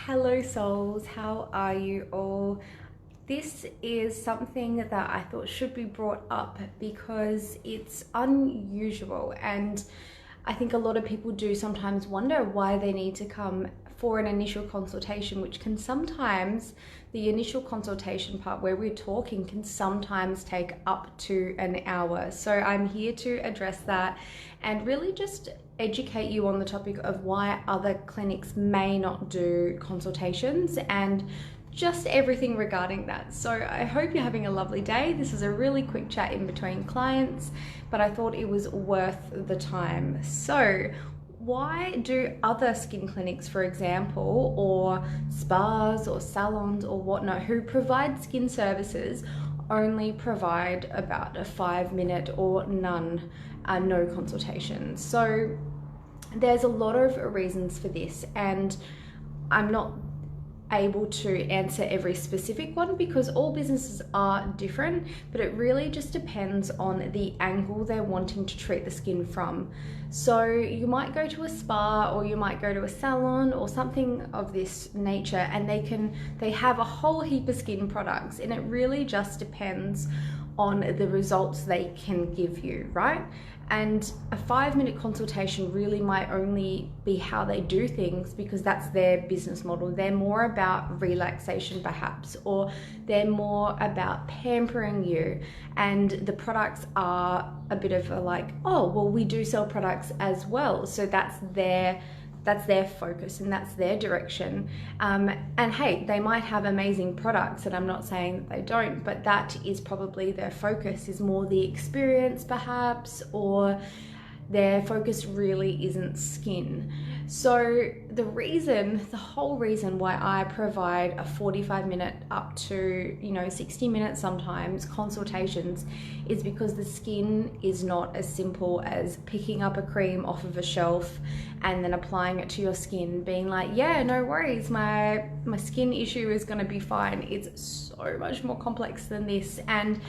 Hello souls, how are you all? This is something that I thought should be brought up because it's unusual, and I think a lot of people do sometimes wonder why they need to come for an initial consultation, which can sometimes, the initial consultation part where we're talking can sometimes take up to an hour. So I'm here to address that and really just educate you on the topic of why other clinics may not do consultations and just everything regarding that. So I hope you're having a lovely day. This is a really quick chat in between clients, but I thought it was worth the time. So why do other skin clinics, for example, or spas or salons or whatnot, who provide skin services only provide about a 5-minute or no consultation? So there's a lot of reasons for this, and I'm not able to answer every specific one because all businesses are different, but it really just depends on the angle they're wanting to treat the skin from. So you might go to a spa or you might go to a salon or something of this nature, and they have a whole heap of skin products, and it really just depends on the results they can give you, right? And a 5-minute consultation really might only be how they do things because that's their business model. They're more about relaxation perhaps, or they're more about pampering you, and the products are a bit of a like, oh, well, we do sell products as well. So that's their focus and that's their direction. And hey, they might have amazing products, and I'm not saying that they don't, but that is probably their focus, is more the experience perhaps, or their focus really isn't skin. So the whole reason why I provide a 45-minute up to 60 minutes sometimes consultations is because the skin is not as simple as picking up a cream off of a shelf and then applying it to your skin, being like, yeah, no worries, my skin issue is going to be fine. It's so much more complex than this. And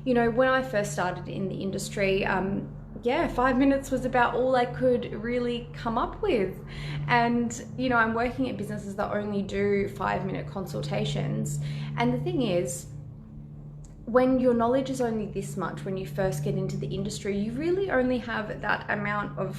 when I first started in the industry, 5 minutes was about all I could really come up with. And, I'm working at businesses that only do 5-minute consultations. And the thing is, when your knowledge is only this much, when you first get into the industry, you really only have that amount of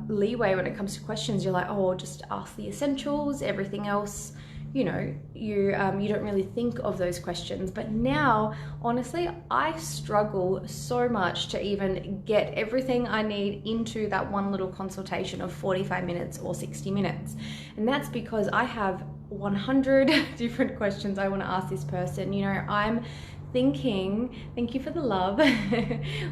leeway when it comes to questions. You're like, oh, I'll just ask the essentials, everything else, you don't really think of those questions. But now, honestly, I struggle so much to even get everything I need into that one little consultation of 45 minutes or 60 minutes. And that's because I have 100 different questions I want to ask this person. I'm thinking, thank you for the love,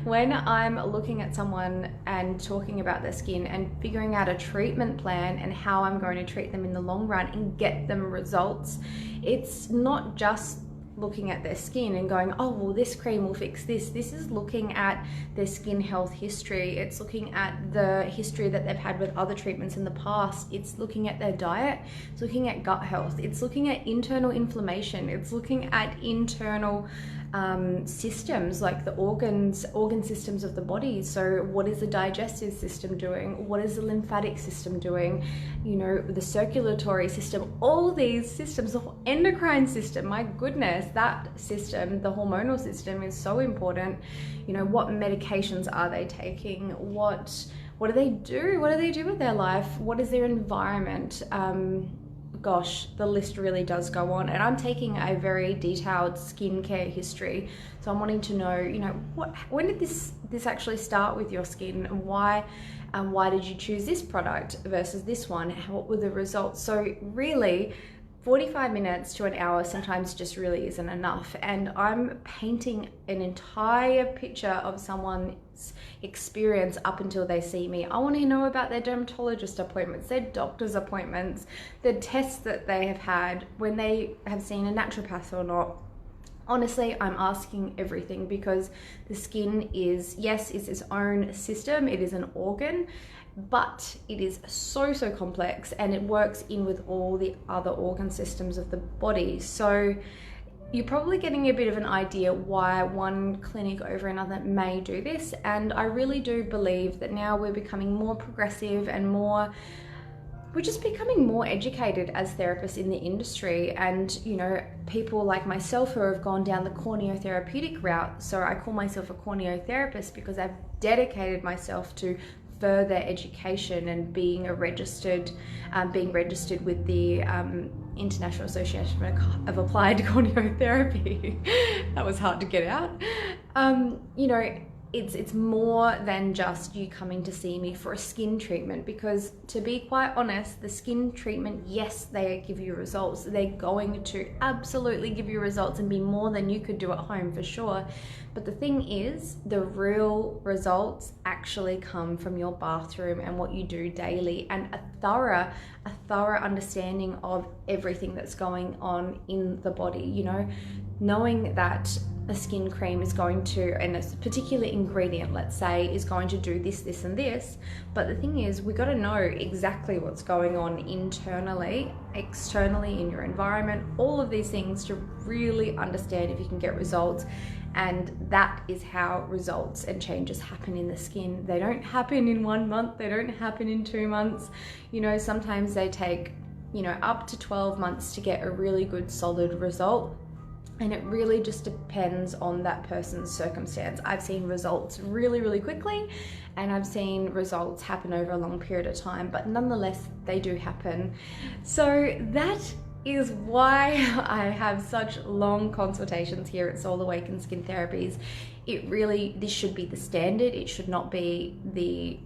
when I'm looking at someone and talking about their skin and figuring out a treatment plan and how I'm going to treat them in the long run and get them results, it's not just looking at their skin and going, oh, well, this cream will fix this. This is looking at their skin health history. It's looking at the history that they've had with other treatments in the past. It's looking at their diet. It's looking at gut health. It's looking at internal inflammation. It's looking at internal systems, like the organ systems of the body. So what is the digestive system doing? What is the lymphatic system doing? The circulatory system, all these systems, the endocrine system, my goodness, that system, the hormonal system is so important. What medications are they taking? What do they do? What do they do with their life? What is their environment? Gosh, the list really does go on. And I'm taking a very detailed skincare history. So I'm wanting to know, when did this actually start with your skin, and why did you choose this product versus this one? What were the results? So really, 45 minutes to an hour sometimes just really isn't enough. And I'm painting an entire picture of someone's experience up until they see me. I want to know about their dermatologist appointments, their doctor's appointments, the tests that they have had, when they have seen a naturopath or not. Honestly, I'm asking everything because the skin is its own system. It is an organ, but it is so complex, and it works in with all the other organ systems of the body. So you're probably getting a bit of an idea why one clinic over another may do this. And I really do believe that now we're becoming more progressive and more we're just becoming more educated as therapists in the industry, and you know, people like myself who have gone down the corneotherapeutic route. So I call myself a corneotherapist because I've dedicated myself to further education and being registered with the International Association of Applied Corneotherapy. That was hard to get out. You know, it's more than just you coming to see me for a skin treatment, because to be quite honest, the skin treatment, yes, they give you results. They're going to absolutely give you results and be more than you could do at home for sure. But the thing is, the real results actually come from your bathroom and what you do daily, and a thorough understanding of everything that's going on in the body. You know, knowing that a skin cream is going to, and a particular ingredient, let's say, is going to do this, this, and this. But the thing is, we got to know exactly what's going on internally, externally, in your environment, all of these things to really understand if you can get results. And that is how results and changes happen in the skin. They don't happen in 1 month, they don't happen in 2 months. You know, sometimes they take, you know, up to 12 months to get a really good solid result. And it really just depends on that person's circumstance. I've seen results really, really quickly, and I've seen results happen over a long period of time, but nonetheless, they do happen. So that is why I have such long consultations here at Soul Awaken Skin Therapies. This should be the standard. It should not be the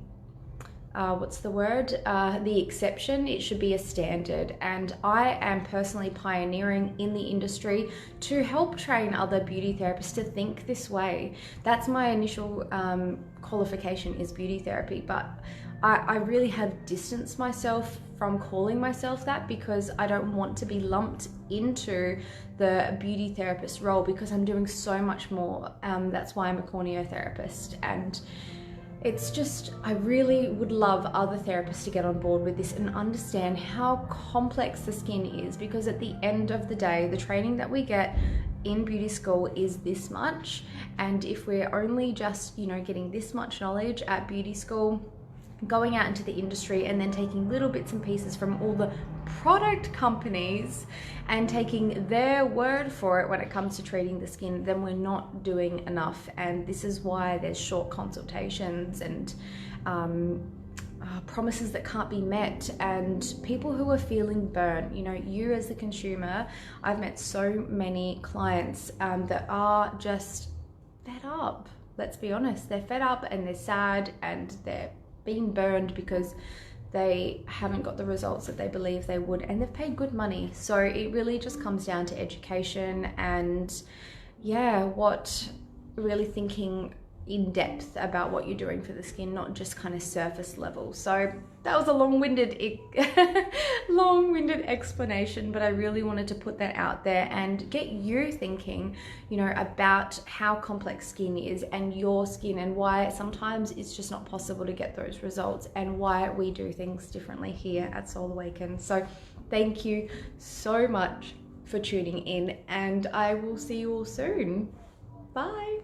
the exception. It should be a standard. And I am personally pioneering in the industry to help train other beauty therapists to think this way. That's my initial qualification, is beauty therapy, but I really have distanced myself from calling myself that, because I don't want to be lumped into the beauty therapist role, because I'm doing so much more. That's why I'm a corneotherapist. And it's just, I really would love other therapists to get on board with this and understand how complex the skin is, because at the end of the day, the training that we get in beauty school is this much. And if we're only just, you know, getting this much knowledge at beauty school, going out into the industry and then taking little bits and pieces from all the product companies and taking their word for it when it comes to treating the skin, then we're not doing enough. And this is why there's short consultations and promises that can't be met, and people who are feeling burnt. You know, you as the consumer, I've met so many clients that are just fed up. Let's be honest, they're fed up and they're sad and they're being burned because they haven't got the results that they believe they would, and they've paid good money. So it really just comes down to education and what really thinking in depth about what you're doing for the skin, not just kind of surface level. So that was a long-winded explanation, but I really wanted to put that out there and get you thinking, you know, about how complex skin is and your skin, and why sometimes it's just not possible to get those results, and why we do things differently here at Soul Awaken. So thank you so much for tuning in, and I will see you all soon. Bye.